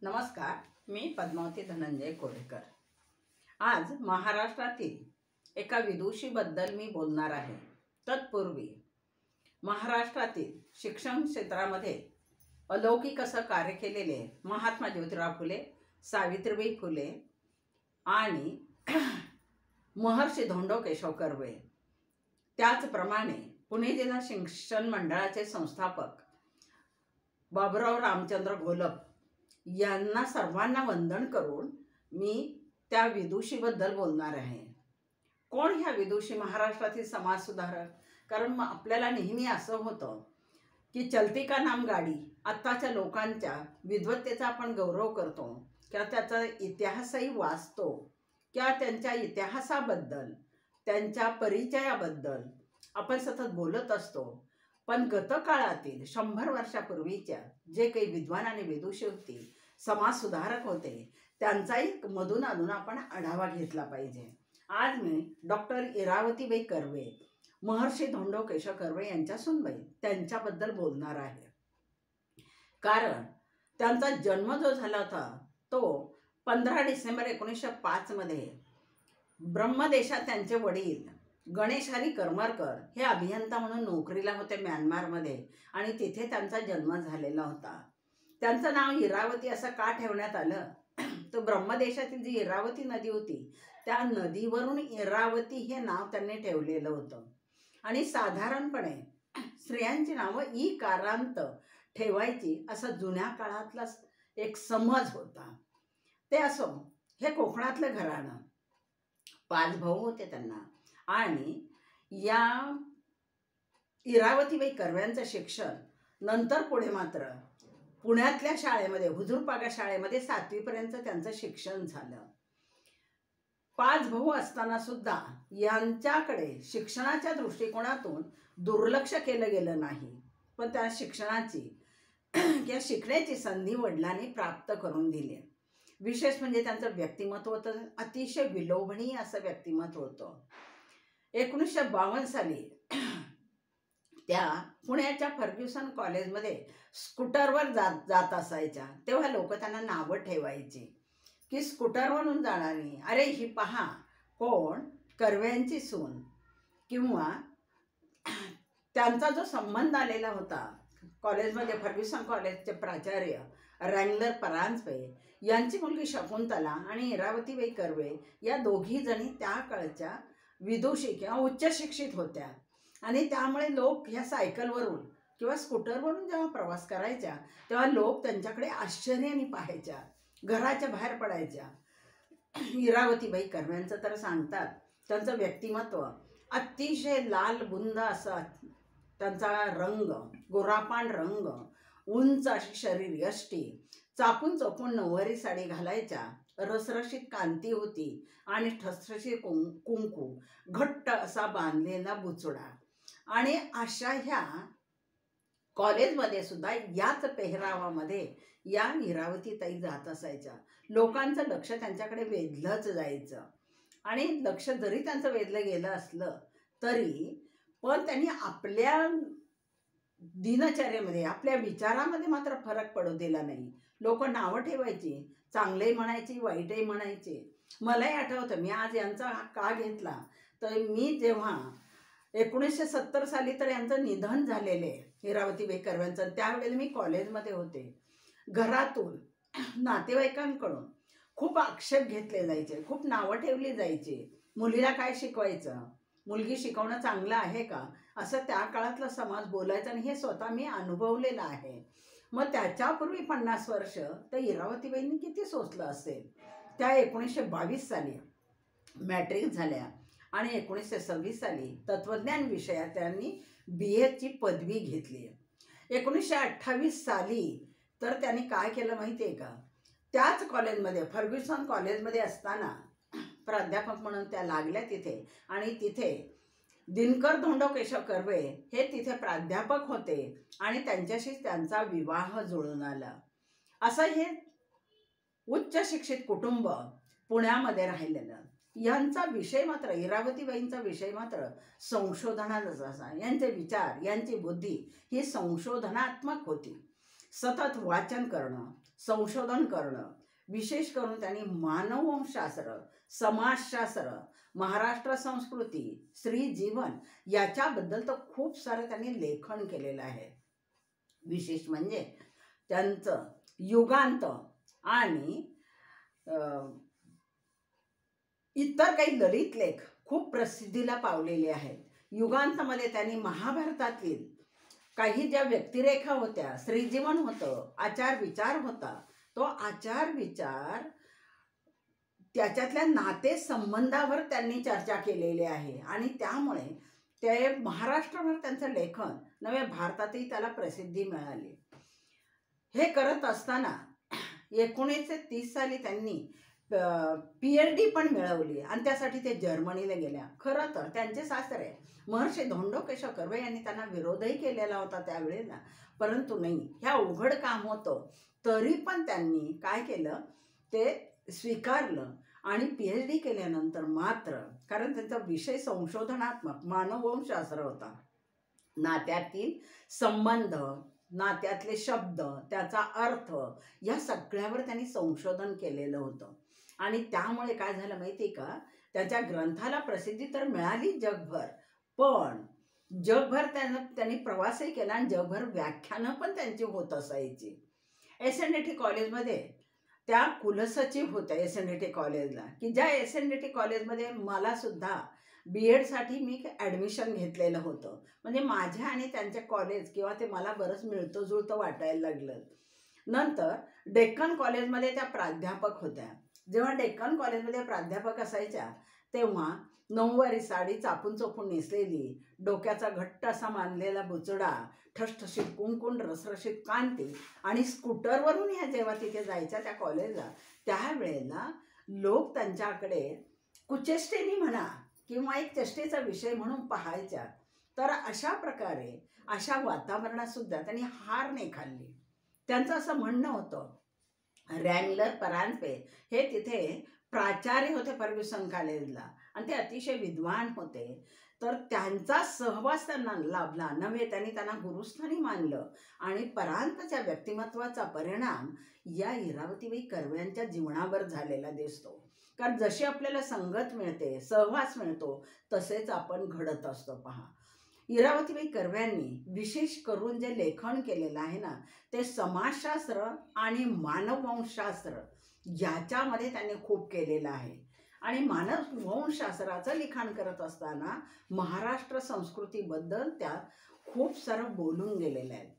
नमस्कार, मी पद्मावती धनंजय कोरेकर। आज महाराष्ट्रातील एका विदुषीबद्दल मी बोलणार आहे। तत्पूर्वी महाराष्ट्रातील शिक्षण क्षेत्रामध्ये अलौकिक असं कार्य केलेले महात्मा ज्योतिराव फुले, सावित्रीबाई फुले आणि महर्षी धोंडो केशव कर्वे, त्याचप्रमाणे पुणे जिल्हा शिक्षण मंडळाचे संस्थापक बाबुराव रामचंद्र घोलप यांना सर्वांना वंदन करून मी त्या विदुषीबद्दल बोलणार आहे। कोण ह्या विदुषी? महाराष्ट्रातील समाज सुधारक। कारण आपल्याला नेहमी असं होतं की चलती का नाम गाडी, आत्ताच्या लोकांच्या विद्वत्तेचा आपण गौरव करतो किंवा त्याचा इतिहासही वाचतो किंवा त्यांच्या इतिहासाबद्दल, त्यांच्या परिचयाबद्दल आपण सतत बोलत असतो। पण गतकाळातील 100 वर्षापूर्वीच्या जे काही विद्वान आणि विदुषी होती, समाज सुधारक होते, त्यांचाही मधून आपण आढावा घेतला पाहिजे। आज मी डॉक्टर इरावतीबाई कर्वे, महर्षी धोंडो केशव कर्वे यांच्या सुनबाई त्यांच्याबद्दल बोलणार आहे। कारण त्यांचा जन्म जो झाला होता तो 15 डिसेंबर 1905 मध्ये ब्रह्मदेशात त्यांचे वडील गणेश हरी करमरकर हे अभियंता म्हणून नोकरीला होते म्यानमारमध्ये, आणि तिथे त्यांचा जन्म झालेला होता। त्यांचं नाव इरावती असं का ठेवण्यात आलं? तो ब्रह्मदेशातील जी इरावती नदी होती त्या नदीवरून इरावती हे नाव त्यांनी ठेवलेलं होतं। आणि साधारणपणे स्त्रियांची नावं ई कारांत ठेवायची असा जुन्या काळातला एक समज होता। ते असो, हे कोकणातलं घराणं, 5 भाऊ होते त्यांना, आणि या इरावतीबाई कर्व्यांचं शिक्षण नंतर पुढे मात्र पुण्यातल्या शाळेमध्ये, हुजूरपागा शाळेमध्ये 7वी पर्यंत त्यांचं शिक्षण झालं। 5 भाऊ असताना सुद्धा यांच्याकडे शिक्षणाच्या दृष्टिकोनातून दुर्लक्ष केलं गेलं नाही, पण त्या शिक्षणाची किंवा शिकण्याची संधी वडिलांनी प्राप्त करून दिली। विशेष म्हणजे त्यांचं व्यक्तिमत्व तर अतिशय विलोभनीय असं व्यक्तिमत्व होतं। 1952 साली त्या पुण्याच्या फर्ग्युसन कॉलेजमध्ये स्कूटरवर जात असायच्या। तेव्हा लोक त्यांना नावं ठेवायची की स्कूटरवरून जाणारी, अरे ही पहा कोण, कर्व्यांची सून। किंवा त्यांचा जो संबंध आलेला होता कॉलेजमध्ये, फर्ग्युसन कॉलेजचे प्राचार्य रँगलर परांजपे यांची मुलगी शकुंतला आणि इरावतीबाई कर्वे या दोघी जणी त्या काळच्या विदुषी किंवा उच्च शिक्षित होत्या। आणि त्यामुळे लोक ह्या सायकलवरून किंवा स्कूटरवरून जेव्हा प्रवास करायच्या तेव्हा लोक त्यांच्याकडे आश्चर्याने पाहायच्या, घराच्या बाहेर पडायच्या। इरावतीबाई कर्व्यांचं तर सांगतात, त्यांचं व्यक्तिमत्व अतिशय लालबुंद असा त्यांचा रंग, गोरापान रंग, उंच अशी शरीर यष्टी, चापून चोपून नऊवारी साडी घालायच्या, रसरशीत कांती होती आणि ठसठशीत कुंकू, घट्ट असा बांधलेला बुचडा। आणि अशा ह्या कॉलेजमध्ये सुद्धा याच पेहरावामध्ये या इरावतीताई जात असायच्या। लोकांचं लक्ष त्यांच्याकडे वेधलंच जायचं, आणि लक्ष जरी त्यांचं वेधलं गेलं असलं तरी पण त्यांनी आपल्या दिनचर्येमध्ये, आपल्या विचारामध्ये मात्र फरक पडू दिला नाही। लोक नावं ठेवायची, चांगलेही म्हणायची, वाईटही म्हणायचे। मलाही आठवतं, मी आज यांचा का घेतला तर मी जेव्हा 1970 साली तर यांचं निधन झालेले इरावतीबाई कर्व्यांचं, त्यावेळेला मी कॉलेजमध्ये होते। घरातून, नातेवाईकांकडून खूप आक्षेप घेतले जायचे, खूप नावं ठेवली जायची। मुलीला काय शिकवायचं, मुलगी शिकवणं चांगलं आहे का, असं त्या काळातला समाज बोलायचा, आणि हे स्वतः मी अनुभवलेलं आहे। मग त्याच्यापूर्वी 50 वर्ष तर इरावतीबाईंनी किती सोचलं असेल। त्या 1922 साली मॅट्रिक झाल्या आणि 1926 साली तत्वज्ञान विषयात त्यांनी BAची पदवी घेतली। 1928 साली तर त्यांनी काय केलं माहिती आहे का, त्याच कॉलेजमध्ये, फर्ग्युसन कॉलेजमध्ये असताना प्राध्यापक म्हणून त्या लागल्या तिथे, आणि तिथे दिनकर धोंडो केशव कर्वे हे तिथे प्राध्यापक होते, आणि त्यांच्याशी त्यांचा विवाह जुळून आला। असं हे उच्च शिक्षित कुटुंब पुण्यामध्ये राहिलेलं। यांचा विषय मात्र, इरावतीबाईंचा विषय मात्र संशोधनाचाच असा। यांचे विचार, यांची बुद्धी ही संशोधनात्मक होती। सतत वाचन करणं, संशोधन करणं, विशेष करून त्यांनी मानववंशशास्त्र, समाजशास्त्र, महाराष्ट्र संस्कृती, स्त्री जीवन याच्याबद्दल तर खूप सारं त्यांनी लेखन केलेलं आहे. विशेष म्हणजे त्यांचं युगांत आणि इतर काही ललित लेख खूप प्रसिद्धीला पावलेले आहेत. युगांतमध्ये त्यांनी महाभारतातील काही ज्या व्यक्तिरेखा होत्या, स्त्रीजीवन होतं, आचार विचार होता, तो आचार विचार त्याच्यातल्या नाते संबंधावर त्यांनी चर्चा केलेली आहे आणि त्यामुळे ते महाराष्ट्रभर त्यांचं लेखन, नव्या भारतातही त्याला प्रसिद्धी मिळाली. हे करत असताना 1930 साली त्यांनी PhD पण मिळवली आणि त्यासाठी ते जर्मनीला गेल्या. खरं तर त्यांचे सासरे महर्षी धोंडो केशव कर्वे यांनी त्यांना विरोधही केलेला होता त्यावेळेला, परंतु नाही, ह्या उघड काम होतं तरी पण त्यांनी काय केलं, ते स्वीकारलं आणि PhD केल्यानंतर मात्र, कारण त्यांचा विषय संशोधनात्मक मानववंशशास्त्र होता, नात्यातील संबंध, नात्यातले शब्द, त्याचा अर्थ, या सगळ्यावर त्यांनी संशोधन केलेलं होतं. आणि त्यामुळे काय झालं माहिती आहे का, त्याच्या ग्रंथाला प्रसिद्धी तर मिळाली जगभर, पण जगभर त्यांनी प्रवासही केला आणि जगभर व्याख्यानं पण त्यांची होत असायची. SNDT कॉलेजमध्ये त्या कुलसचिव होत्या SNDT कॉलेजला, की ज्या SNDT कॉलेजमध्ये मला सुद्धा BEdसाठी मी ॲडमिशन घेतलेलं होतं. म्हणजे माझ्या आणि त्यांच्या कॉलेज किंवा ते मला बरंच मिळतं जुळतं वाटायला लागलं. नंतर डेक्कन कॉलेजमध्ये त्या प्राध्यापक होत्या. जेव्हा डेक्कन कॉलेजमध्ये प्राध्यापक असायच्या तेव्हा नऊवारी साडी चापून चोपून नेसलेली, डोक्याचा घट्ट असा मानलेला बुचडा, ठसठशीत कुंकुण, रसरशीत कांती आणि स्कूटरवरून ह्या जेव्हा तिथे जायच्या त्या कॉलेजला, त्यावेळेला लोक त्यांच्याकडे कुचेष्टेने म्हणा किंवा एक चेष्टेचा विषय म्हणून पाहायच्या. तर अशा प्रकारे अशा वातावरणात सुद्धा त्यांनी हार नाही खाल्ली. त्यांचं असं म्हणणं होतं, रँगलर परांजपे हे तिथे प्राचार्य होते फर्ग्युसन कॉलेजला आणि ते अतिशय विद्वान होते, तर त्यांचा सहवास त्यांना लाभला नव्हे, त्यांना गुरुस्थानी मानलं आणि परांजपेच्या व्यक्तिमत्वाचा परिणाम या इरावतीबाई कर्व्यांच्या जीवनावर झालेला दिसतो. कारण जशी आपल्याला संगत मिळते, सहवास मिळतो, तसेच आपण घडत असतो. पहा, इरावतीबाई कर्व्यांनी विशेष करून जे लेखन केलेलं आहे ना, ते समाजशास्त्र आणि मानववंशशास्त्र याच्यामध्ये त्यांनी खूप केलेलं आहे. आणि मानववंशशास्त्राचं लिखाण करत असताना महाराष्ट्र संस्कृतीबद्दल त्या खूप सारं बोलून गेलेल्या आहेत.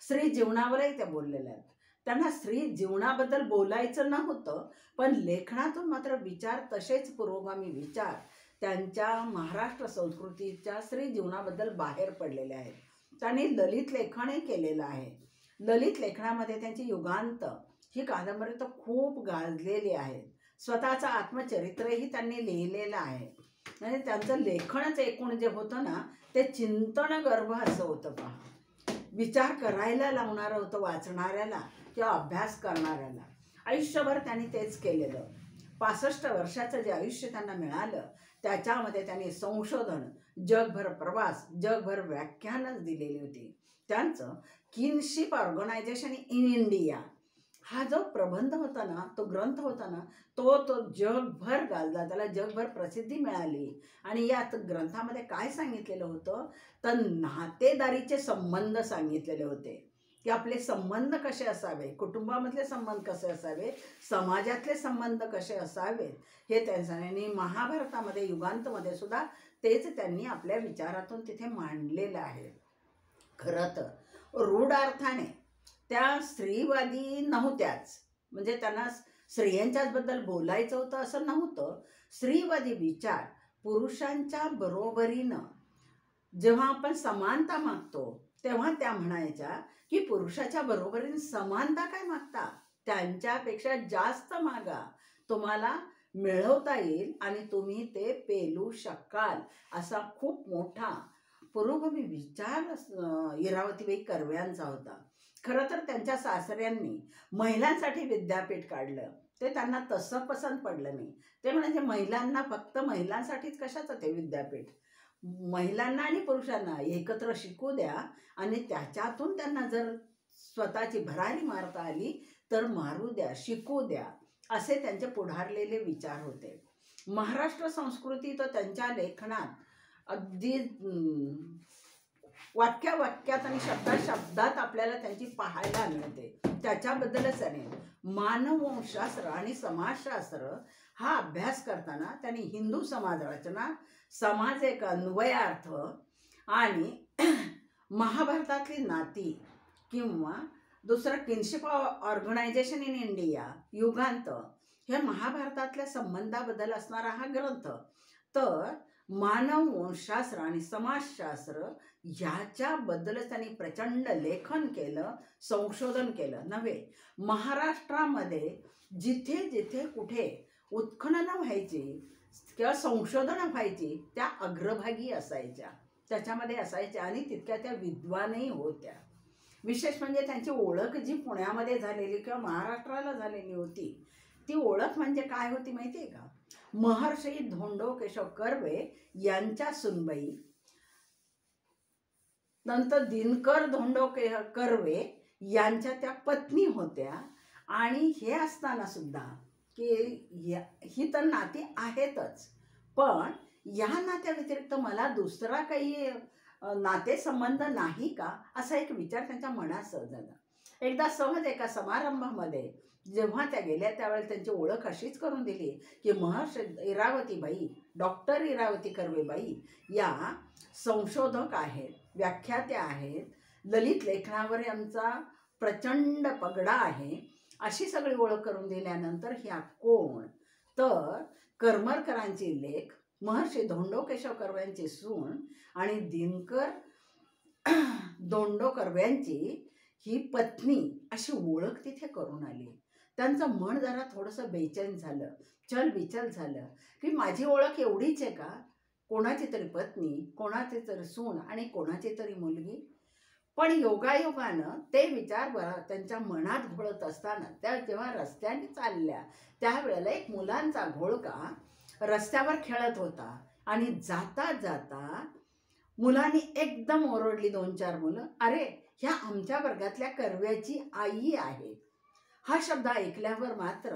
स्त्री जीवनावरही त्या बोललेल्या आहेत. त्यांना स्त्री जीवनाबद्दल बोलायचं नव्हतं, पण लेखनातून मात्र विचार, तसेच पुरोगामी विचार त्यांच्या महाराष्ट्र संस्कृतीच्या स्त्री जीवनाबद्दल बाहेर पडलेले आहेत. त्यांनी ललित लेखनही केलेलं आहे. ललित लेखनामध्ये त्यांची युगांत ही कादंबरी तर खूप गाजलेली आहे. स्वतःचं आत्मचरित्रही त्यांनी लिहिलेलं आहे. म्हणजे त्यांचं लेखनच एकूण जे होतं ना, ते चिंतनगर्भ असं होतं. पहा, विचार करायला लावणारं होतं वाचणाऱ्याला किंवा अभ्यास करणाऱ्याला. आयुष्यभर त्यांनी तेच केलेलं. 65 वर्षाचं जे आयुष्य त्यांना मिळालं त्याच्यामध्ये त्यांनी संशोधन, जगभर प्रवास, जगभर व्याख्यानच दिलेली होती. त्यांचं किनशिप ऑर्गनायझेशन इन इंडिया हा जो प्रबंध होता ना, तो ग्रंथ होता ना, तो जगभर गाजला, त्याला जगभर प्रसिद्धी मिळाली. आणि यात ग्रंथामध्ये काय सांगितलेलं होतं, तर नातेदारीचे संबंध सांगितलेले होते, की आपले संबंध कसे असावे, कुटुंबामधले संबंध कसे असावे, समाजातले संबंध कसे असावेत, हे त्यांनी महाभारतामध्ये, युगांतमध्ये सुद्धा तेच त्यांनी आपल्या विचारातून तिथे मांडलेलं आहे. खरं तर रूढ अर्थाने त्या स्त्रीवादी नव्हत्याच, म्हणजे त्यांना स्त्रियांच्याच बद्दल बोलायचं होतं असं नव्हतं. स्त्रीवादी विचार पुरुषांच्या बरोबरीनं जेव्हा आपण समानता मागतो तेव्हा त्या म्हणायच्या की पुरुषाच्या बरोबरीने समानता काय मागता, त्यांच्यापेक्षा जास्त मागा, तुम्हाला मिळवता येईल आणि तुम्ही ते पेलू शकाल, असा खूप मोठा पुरोगामी विचार इरावतीबाई कर्व्यांचा होता. खरं तर त्यांच्या सासऱ्यांनी महिलांसाठी विद्यापीठ काढलं, ते त्यांना तसं पसंत पडलं नाही. ते म्हणजे महिलांना, फक्त महिलांसाठीच कशाचं ते विद्यापीठ, महिलांना आणि पुरुषांना एकत्र शिकू द्या आणि त्याच्यातून त्यांना जर स्वतःची भरारी मारता आली तर मारू द्या, शिकू द्या, असे त्यांचे पुढारलेले विचार होते. महाराष्ट्र संस्कृती तर त्यांच्या लेखनात अगदी वाक्यात आणि शब्दात आपल्याला त्यांची पाहायला मिळते. त्याच्याबद्दलच त्याने मानववंशशास्त्र आणि समाजशास्त्र हा अभ्यास करताना त्यांनी हिंदू समाज रचना, समाज एक अन्वयार्थ आणि महाभारतातली नाती किंवा दुसरं किनशिप ऑर्गनायझेशन इन इंडिया, युगांत, हे महाभारतातल्या संबंधाबद्दल असणारा हा ग्रंथ. तर मानववंशशास्त्र आणि समाजशास्त्र ह्याच्याबद्दलच त्यांनी प्रचंड लेखन केलं, संशोधन केलं. नव्हे, महाराष्ट्रामध्ये जिथे जिथे कुठे उत्खननं व्हायची किंवा संशोधनं व्हायची त्या अग्रभागी असायच्या, त्याच्यामध्ये असायच्या आणि तितक्या त्या विद्वानही होत्या. विशेष म्हणजे त्यांची ओळख जी पुण्यामध्ये झालेली किंवा महाराष्ट्राला झालेली होती, ती ओळख म्हणजे काय होती माहिती आहे का? महर्षी धोंडो केशव कर्वे यांच्या सुनबाई, नंतर दिनकर धोंडो कर्वे यांच्या त्या पत्नी होत्या. आणि हे असताना सुद्धा की ही तर नाती आहेतच, पण या नात्याव्यतिरिक्त मला दुसरा काही नातेसंबंध नाही का, असा एक विचार त्यांच्या मनात सहज झाला. एकदा सहज एका समारंभामध्ये जेव्हा त्या गेल्या त्यावेळेला त्यांची ओळख अशीच करून दिली की महर्षी इरावतीबाई, डॉक्टर इरावती कर्वेबाई या संशोधक आहेत, व्याख्यात्या आहेत, ललित लेखनावर यांचा प्रचंड पगडा आहे, अशी सगळी ओळख करून दिल्यानंतर ह्या कोण? तर करमरकरांची लेख, महर्षी धोंडो केशव कर्व्यांची सून आणि दिनकर धोंडो कर्व्यांची ही पत्नी, अशी ओळख तिथे करून आली. त्यांचं मन जरा थोडंसं बेचैन झालं, चलबिचल झालं की माझी ओळख एवढीच आहे का? कोणाची तरी पत्नी, कोणाची तरी सून आणि कोणाची तरी मुलगी. पण योगायोगानं ते विचार त्यांच्या मनात घोळत असताना त्या जेव्हा रस्त्याने चालल्या त्यावेळेला एक मुलांचा घोळका रस्त्यावर खेळत होता आणि जाता जाता मुलांनी एकदम ओरडली, 2-4 मुलं, अरे ह्या आमच्या वर्गातल्या कर्व्याची आई आहे. हा शब्द ऐकल्यावर मात्र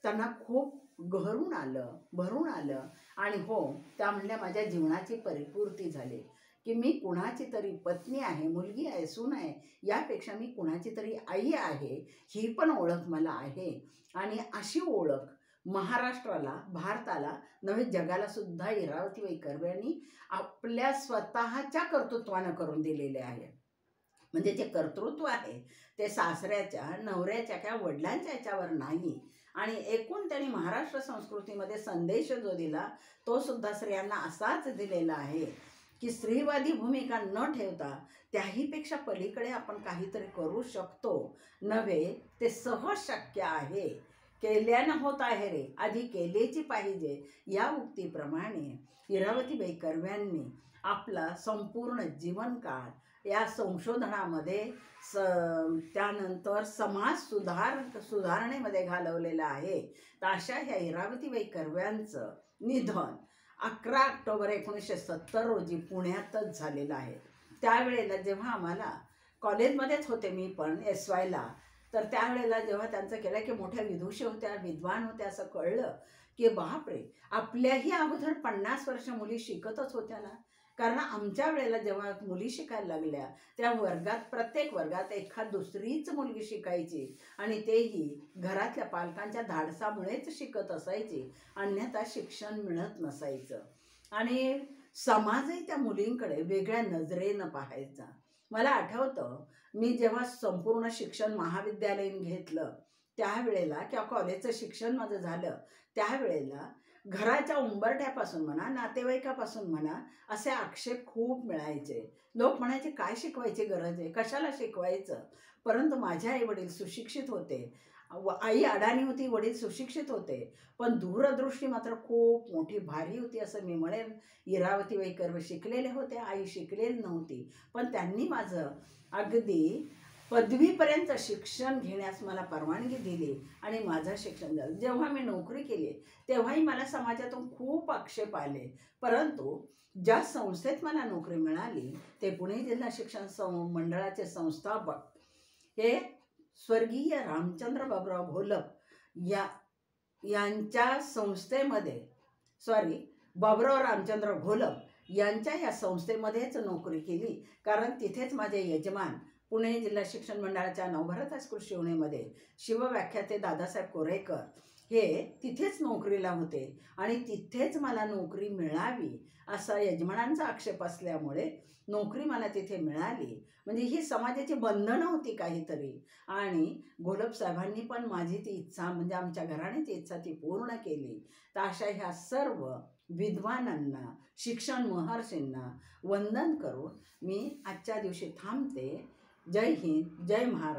त्यांना खूप भरून आलं आणि हो, त्या म्हणल्या माझ्या जीवनाची परिपूर्ती झाली की मी कुणाची तरी पत्नी आहे, मुलगी आहे, सून आहे, यापेक्षा मी कुणाची तरी आई आहे, ही पण ओळख मला आहे. आणि अशी ओळख महाराष्ट्राला, भारताला नव्हे जगाला सुद्धा इरावतीबाई कर्वे यांनी आपल्या स्वतःच्या कर्तृत्वानं करून दिलेले आहे. म्हणजे जे कर्तृत्व आहे ते सासऱ्याच्या, नवऱ्याच्या किंवा वडिलांच्या याच्यावर नाही. आणि एकूण त्यांनी महाराष्ट्र संस्कृतीमध्ये संदेश जो दिला तो सुद्धा स्त्रियांना असाच दिलेला आहे की स्त्रीवादी भूमिका न ठेवता त्याहीपेक्षा पलीकडे आपण काहीतरी करू शकतो. नव्हे, ते सहज शक्य आहे. केल्यानं होत आहे रे, आधी केलेची पाहिजे, या उक्तीप्रमाणे इरावतीबाई कर्व्यांनी आपला संपूर्ण जीवनकाळ या संशोधनामध्ये त्यानंतर समाज सुधारणेमध्ये घालवलेला आहे. तर अशा ह्या इरावतीबाई कर्व्यांचं निधन 11 ऑक्टोबर 1970 रोजी पुण्यातच झालेलं आहे. त्यावेळेला जेव्हा आम्हाला कॉलेजमध्येच होते मी पण SYला, तर त्यावेळेला जेव्हा त्यांचं केलं की मोठ्या विदुषी होत्या, विद्वान होत्या, असं कळलं की बापरे, आपल्याही अगोदर 50 वर्ष मुली शिकतच होत्या ना. कारण आमच्या वेळेला जेव्हा मुली शिकायला लागल्या त्या वर्गात, प्रत्येक वर्गात एखाद दुसरीच मुलगी शिकायची आणि तेही घरातल्या पालकांच्या धाडसामुळेच शिकत असायची, अन्यथा शिक्षण मिळत नसायचं. आणि समाजही त्या मुलींकडे वेगळ्या नजरेनं पाहायचा. मला आठवतं, मी जेव्हा संपूर्ण शिक्षण महाविद्यालयीन घेतलं त्यावेळेला किंवा कॉलेजचं शिक्षण माझं झालं त्यावेळेला घराच्या उंबरठ्यापासून म्हणा, नातेवाईकापासून म्हणा, असे आक्षेप खूप मिळायचे. लोक म्हणायचे काय शिकवायची गरज आहे, कशाला शिकवायचं. परंतु माझे आई वडील सुशिक्षित होते, आई अडाणी होती, वडील सुशिक्षित होते, पण दूरदृष्टी मात्र खूप मोठी भारी होती असं मी म्हणेन. इरावतीबाई कर्वे शिकलेले होते, आई शिकलेली नव्हती, पण त्यांनी माझं अगदी पदवीपर्यंत शिक्षण घेण्यास मला परवानगी दिली आणि माझं शिक्षण झालं. जेव्हा मी नोकरी केली तेव्हाही मला समाजातून खूप आक्षेप आले, परंतु ज्या संस्थेत मला नोकरी मिळाली ते पुणे जिल्हा शिक्षण मंडळाचे संस्थापक हे स्वर्गीय रामचंद्र बाबूराव घोलप यांच्या संस्थेमध्ये बाबूराव रामचंद्र घोलप यांच्या या संस्थेमध्येच नोकरी केली. कारण तिथेच माझे यजमान पुणे जिल्हा शिक्षण मंडळाच्या नवभारत हायस्कूल शिवणेमध्ये शिवव्याख्याते दादासाहेब कोरेकर हे तिथेच नोकरीला होते आणि तिथेच मला नोकरी मिळावी असा यजमानांचा आक्षेप असल्यामुळे नोकरी मला तिथे मिळाली. म्हणजे ही समाजाची बंधनं होती काहीतरी. आणि घोलप साहेबांनी पण माझी ती इच्छा, म्हणजे आमच्या घराण्याची इच्छा ती पूर्ण केली. तर अशा ह्या सर्व विद्वानांना, शिक्षण महर्षींना वंदन करून मी आजच्या दिवशी थांबते. जय हिंद, जय महाराष्ट्र.